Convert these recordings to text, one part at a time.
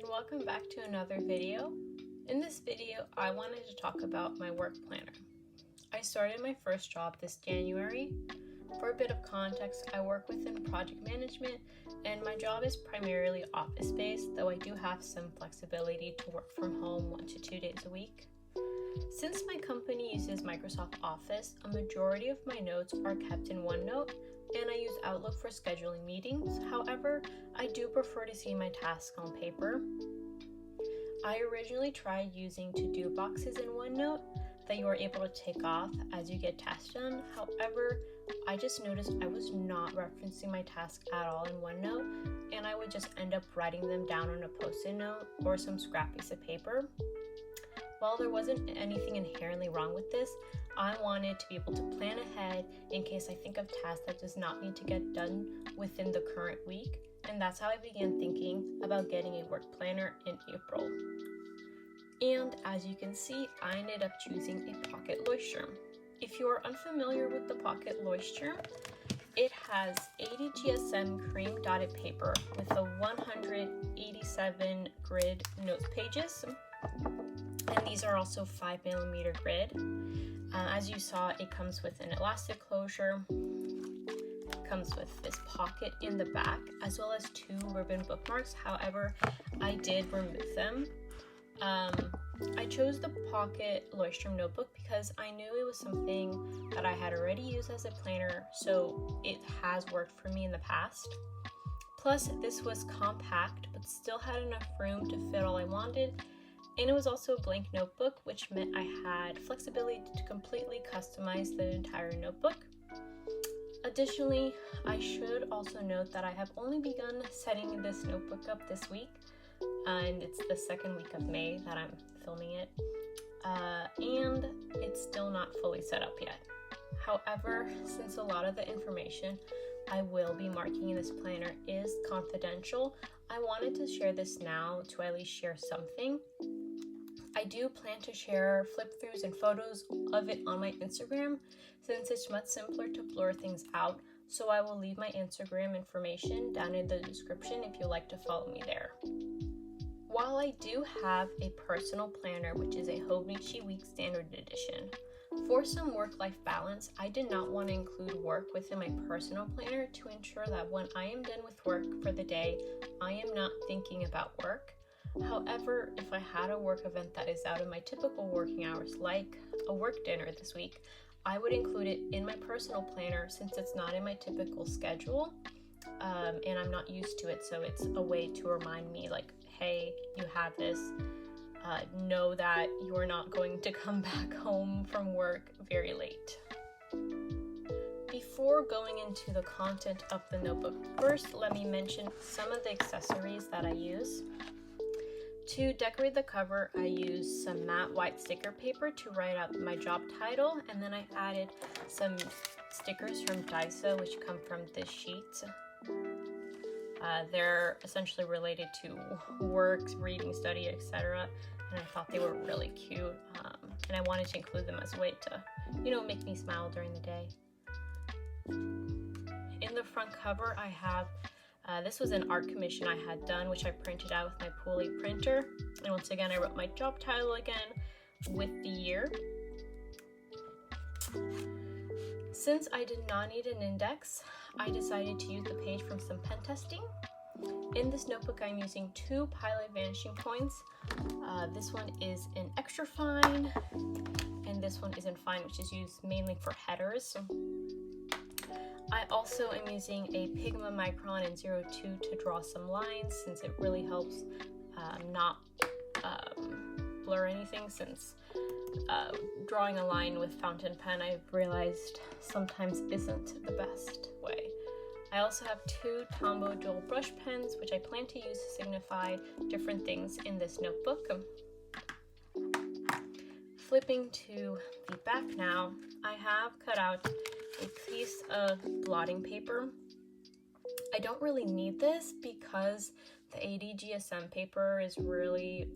welcome back to another video. In this video, I wanted to talk about my work planner. I started my first job this January. For a bit of context, I work within project management and my job is primarily office-based, though I do have some flexibility to work from home 1 to 2 days a week. Since my company uses Microsoft Office, a majority of my notes are kept in OneNote, and I use Outlook for scheduling meetings. However, I do prefer to see my tasks on paper. I originally tried using to-do boxes in OneNote that you are able to take off as you get tasks done. However, I just noticed I was not referencing my tasks at all in OneNote, and I would just end up writing them down on a post-it note or some scrap piece of paper. While there wasn't anything inherently wrong with this, I wanted to be able to plan ahead in case I think of tasks that does not need to get done within the current week, and that's how I began thinking about getting a work planner in April. And as you can see, I ended up choosing a pocket leuchttrum. If you are unfamiliar with the pocket leuchttrum, it has 80 GSM cream dotted paper with a 187 grid note pages. And these are also 5mm grid. As you saw, it comes with an elastic closure, comes with this pocket in the back, as well as 2 ribbon bookmarks. However, I did remove them. I chose the pocket leuchttrum notebook because I knew it was something that I had already used as a planner, so it has worked for me in the past. Plus, this was compact, but still had enough room to fit all I wanted. And it was also a blank notebook, which meant I had flexibility to completely customize the entire notebook. Additionally, I should also note that I have only begun setting this notebook up this week, and it's the second week of May that I'm filming it, and it's still not fully set up yet. However, since a lot of the information I will be marking in this planner is confidential, I wanted to share this now to at least share something. I do plan to share flip-throughs and photos of it on my Instagram since it's much simpler to blur things out, so I will leave my Instagram information down in the description if you'd like to follow me there. While I do have a personal planner, which is a Hobnichi Week Standard Edition, for some work-life balance, I did not want to include work within my personal planner to ensure that when I am done with work for the day, I am not thinking about work. However, if I had a work event that is out of my typical working hours, like a work dinner this week, I would include it in my personal planner since it's not in my typical schedule, and I'm not used to it, so it's a way to remind me like, hey, you have this. Know that you are not going to come back home from work very late. Before going into the content of the notebook, first let me mention some of the accessories that I use. To decorate the cover, I used some matte white sticker paper to write out my job title, and then I added some stickers from Daiso, which come from this sheet. They're essentially related to work, reading, study, etc. And I thought they were really cute, and I wanted to include them as a way to, make me smile during the day. In the front cover, I have this was an art commission I had done, which I printed out with my Pulley printer. And once again, I wrote my job title again with the year. Since I did not need an index, I decided to use the page from some pen testing. In this notebook, I'm using 2 Pilot vanishing points. This one is in extra fine, and this one is in fine, which is used mainly for headers. I also am using a Pigma Micron in 02 to draw some lines since it really helps not blur anything, since drawing a line with fountain pen I've realized sometimes isn't the best way. I also have 2 Tombow dual brush pens, which I plan to use to signify different things in this notebook. Flipping to the back now, I have cut out a piece of blotting paper. I don't really need this because the 80 GSM paper is really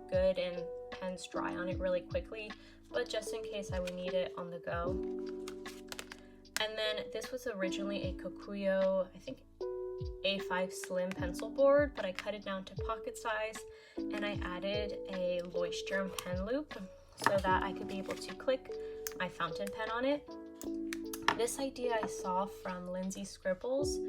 good and pens dry on it really quickly, but just in case I would need it on the go. And then this was originally a Kokuyo, I think A5 slim pencil board, but I cut it down to pocket size, and I added a leuchttrum pen loop so that I could be able to click my fountain pen on it. This idea I saw from Lindsay Scribbles.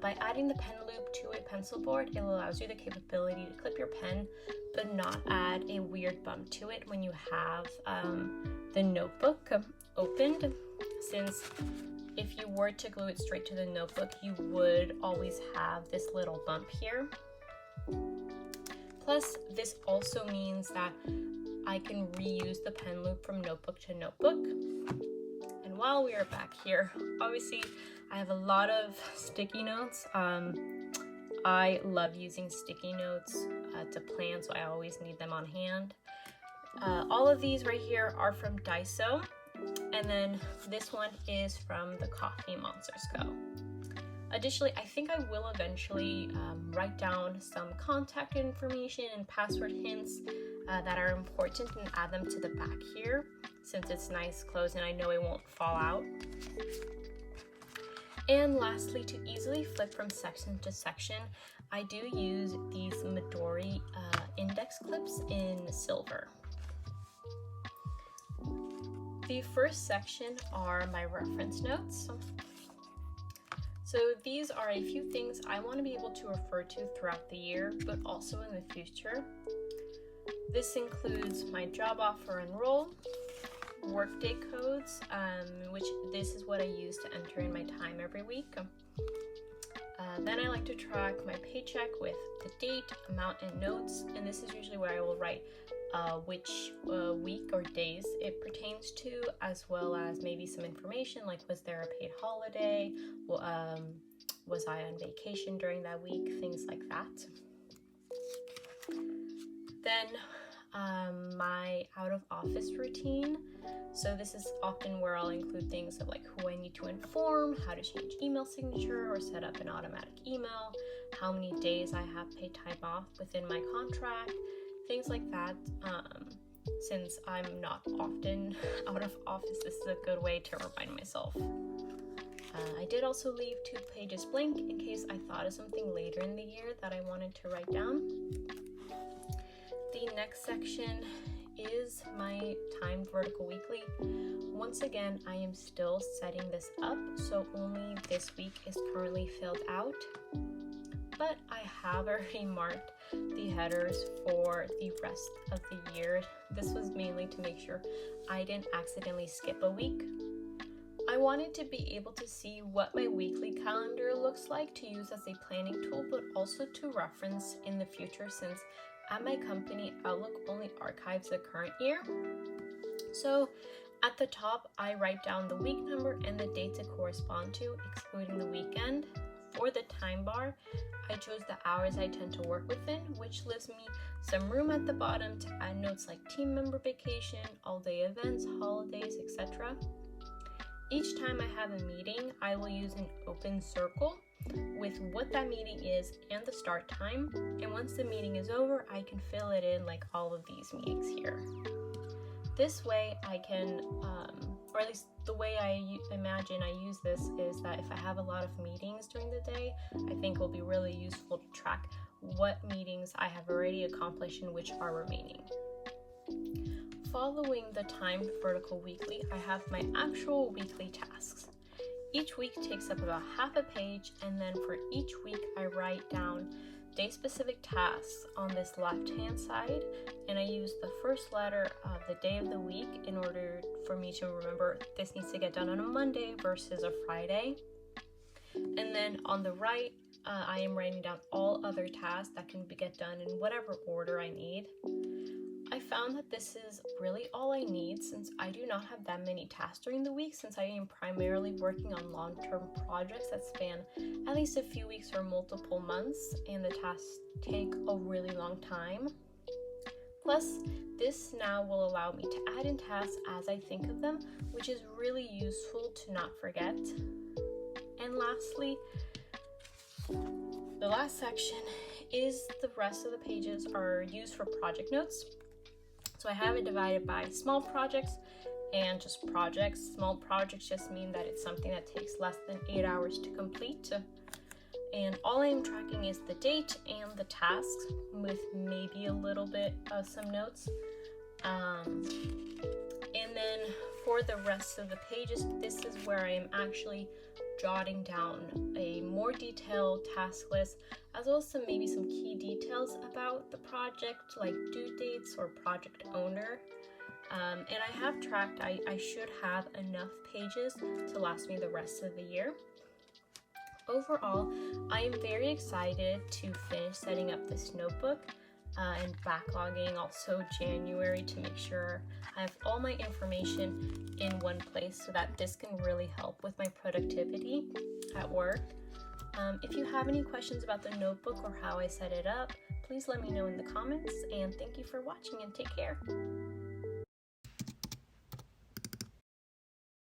By adding the pen loop to a pencil board, it allows you the capability to clip your pen but not add a weird bump to it when you have the notebook opened, since if you were to glue it straight to the notebook, you would always have this little bump here. Plus, this also means that I can reuse the pen loop from notebook to notebook. And while we are back here, obviously I have a lot of sticky notes. I love using sticky notes to plan, so I always need them on hand. All of these right here are from Daiso, and then this one is from the Coffee Monsters Co. Additionally, I think I will eventually write down some contact information and password hints that are important and add them to the back here, since it's nice clothes and I know it won't fall out. And lastly, to easily flip from section to section, I do use these Midori index clips in silver. The first section are my reference notes. So these are a few things I want to be able to refer to throughout the year, but also in the future. This includes my job offer and role, workday codes, which this is what I use to enter in my time every week. Then I like to track my paycheck with the date, amount, and notes, and this is usually where I will write which week or days it pertains to, as well as maybe some information like was there a paid holiday, was I on vacation during that week, things like that. Then my out of office routine. So this is often where I'll include things of like who I need to inform, how to change email signature or set up an automatic email, how many days I have paid time off within my contract, things like that. Since I'm not often out of office, this is a good way to remind myself. I did also leave 2 pages blank in case I thought of something later in the year that I wanted to write down. The next section is my timed vertical weekly. Once again, I am still setting this up, so only this week is currently filled out. But I have already marked the headers for the rest of the year. This was mainly to make sure I didn't accidentally skip a week. I wanted to be able to see what my weekly calendar looks like to use as a planning tool, but also to reference in the future, since at my company, Outlook only archives the current year. So at the top, I write down the week number and the date to correspond to, excluding the weekend. For the time bar, I chose the hours I tend to work within, which leaves me some room at the bottom to add notes like team member vacation, all-day events, holidays, etc. Each time I have a meeting, I will use an open circle with what that meeting is and the start time, and once the meeting is over, I can fill it in like all of these meetings here. This way I can, or at least the way I imagine I use this is that if I have a lot of meetings during the day, I think it will be really useful to track what meetings I have already accomplished and which are remaining. Following the timed vertical weekly, I have my actual weekly tasks. Each week takes up about half a page, and then for each week I write down day-specific tasks on this left-hand side, and I use the first letter of the day of the week in order for me to remember this needs to get done on a Monday versus a Friday. And then on the right, I am writing down all other tasks that can get done in whatever order I need. I found that this is really all I need, since I do not have that many tasks during the week, since I am primarily working on long-term projects that span at least a few weeks or multiple months, and the tasks take a really long time. Plus, this now will allow me to add in tasks as I think of them, which is really useful to not forget. And lastly, the last section is the rest of the pages are used for project notes. So I have it divided by small projects and just projects. Small projects just mean that it's something that takes less than 8 hours to complete. and all I'm tracking is the date and the tasks with maybe a little bit of some notes. And then for the rest of the pages, this is where I am actually jotting down a more detailed task list, as well as some key details about the project, like due dates or project owner. And I have tracked, I should have enough pages to last me the rest of the year. Overall, I am very excited to finish setting up this notebook and backlogging also January to make sure I have all my information in one place so that this can really help with my productivity at work. If you have any questions about the notebook or how I set it up, please let me know in the comments, and thank you for watching and take care.